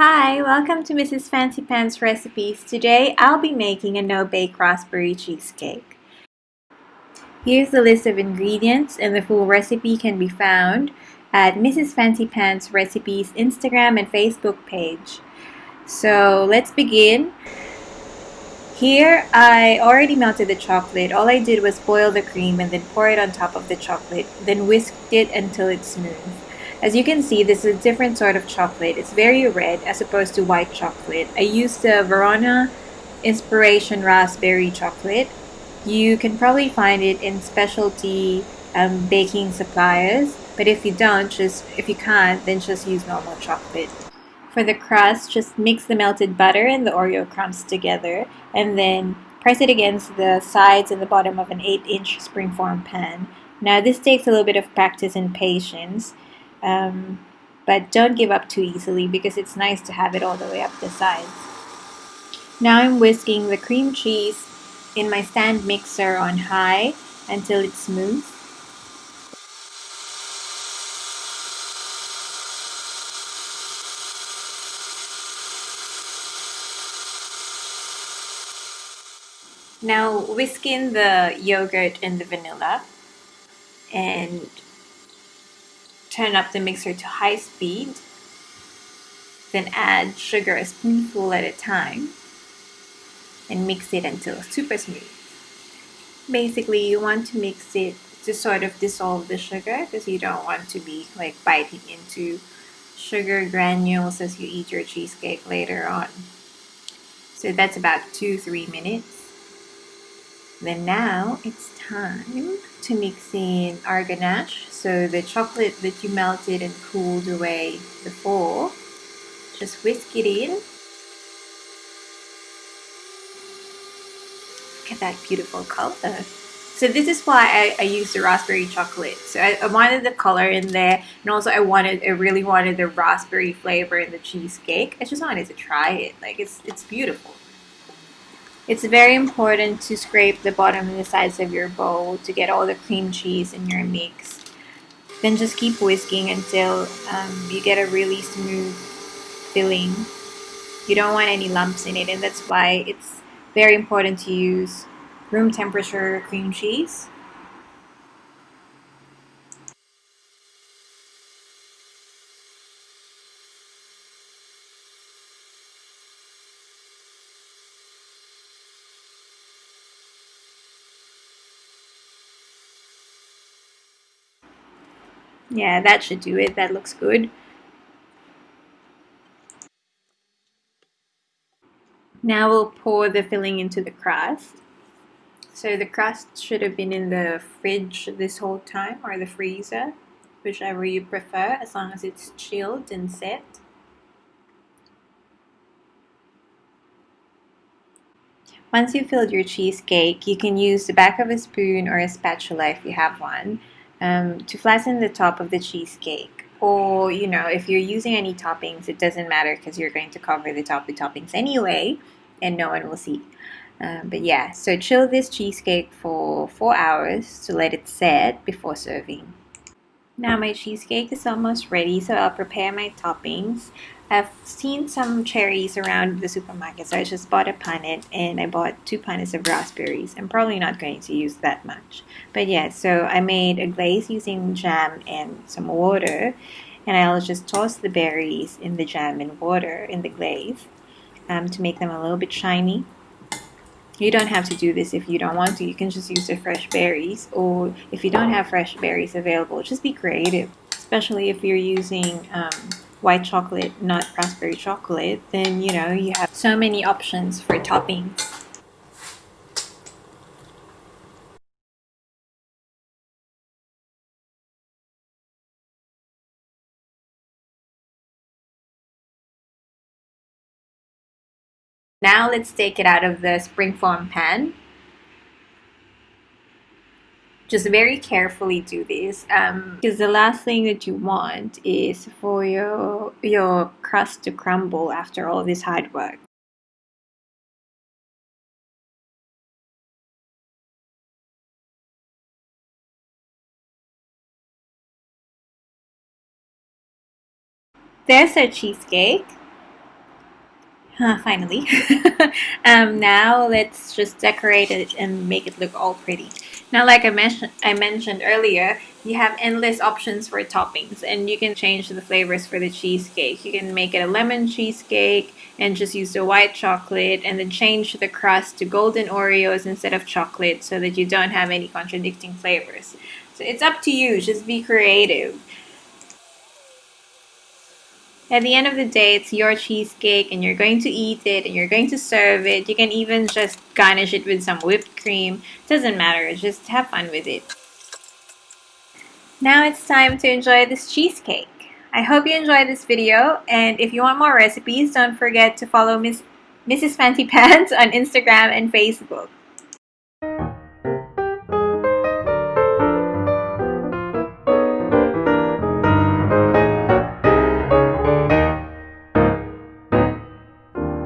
Hi, welcome to Mrs.Fancypants recipes. Today I'll be making a no-bake raspberry cheesecake. Here's the list of ingredients, and the full recipe can be found at Mrs. Fancypants recipes Instagram and Facebook page. So let's begin. Here I already melted the chocolate. All I did was boil the cream and then pour it on top of the chocolate, then whisked it until it's smooth. As you can see, this is a different sort of chocolate. It's very red as opposed to white chocolate. I used the Verona Inspiration Raspberry Chocolate. You can probably find it in specialty baking suppliers, but if you can't, then just use normal chocolate. For the crust, just mix the melted butter and the Oreo crumbs together, and then press it against the sides and the bottom of an 8-inch springform pan. Now this takes a little bit of practice and patience, but don't give up too easily because it's nice to have it all the way up the sides. Now I'm whisking the cream cheese in my stand mixer on high until it's smooth. Now whisk in the yogurt and the vanilla and turn up the mixer to high speed. Then add sugar a spoonful at a time and mix it until super smooth. Basically, you want to mix it to sort of dissolve the sugar because you don't want to be like biting into sugar granules as you eat your cheesecake later on. So that's about 2-3 minutes. Then now it's time to mix in our ganache. So the chocolate that you melted and cooled away before, just whisk it in. Look at that beautiful color. So this is why I used the raspberry chocolate. So I wanted the color in there, and also I really wanted the raspberry flavor in the cheesecake. I just wanted to try it. Like it's beautiful. It's very important to scrape the bottom and the sides of your bowl to get all the cream cheese in your mix. Then just keep whisking until you get a really smooth filling. You don't want any lumps in it, and that's why it's very important to use room temperature cream cheese. Yeah, that should do it. That looks good. Now we'll pour the filling into the crust. So the crust should have been in the fridge this whole time, or the freezer, whichever you prefer, as long as it's chilled and set. Once you've filled your cheesecake, you can use the back of a spoon or a spatula if you have one to flatten the top of the cheesecake. Or, if you're using any toppings, it doesn't matter because you're going to cover the top with toppings anyway and no one will see. But yeah, so chill this cheesecake for 4 hours to let it set before serving. Now my cheesecake is almost ready, so I'll prepare my toppings. I've seen some cherries around the supermarket, so I just bought a punnet and I bought 2 punnets of raspberries. I'm probably not going to use that much. But yeah, so I made a glaze using jam and some water, and I'll just toss the berries in the jam and water in the glaze to make them a little bit shiny. You don't have to do this if you don't want to. You can just use the fresh berries, or if you don't have fresh berries available, just be creative. Especially if you're using white chocolate, not raspberry chocolate, then you have so many options for toppings. Now let's take it out of the springform pan. Just very carefully do this because the last thing that you want is for your crust to crumble after all this hard work. There's our cheesecake. Finally. Now let's just decorate it and make it look all pretty. Now, like I mentioned earlier, you have endless options for toppings, and you can change the flavors for the cheesecake. You can make it a lemon cheesecake and just use the white chocolate, and then change the crust to golden Oreos instead of chocolate so that you don't have any contradicting flavors. So it's up to you, just be creative. At the end of the day, it's your cheesecake and you're going to eat it and you're going to serve it. You can even just garnish it with some whipped cream. Doesn't matter, just have fun with it. Now it's time to enjoy this cheesecake. I hope you enjoyed this video, and if you want more recipes, don't forget to follow Mrs. Fancypants on Instagram and Facebook.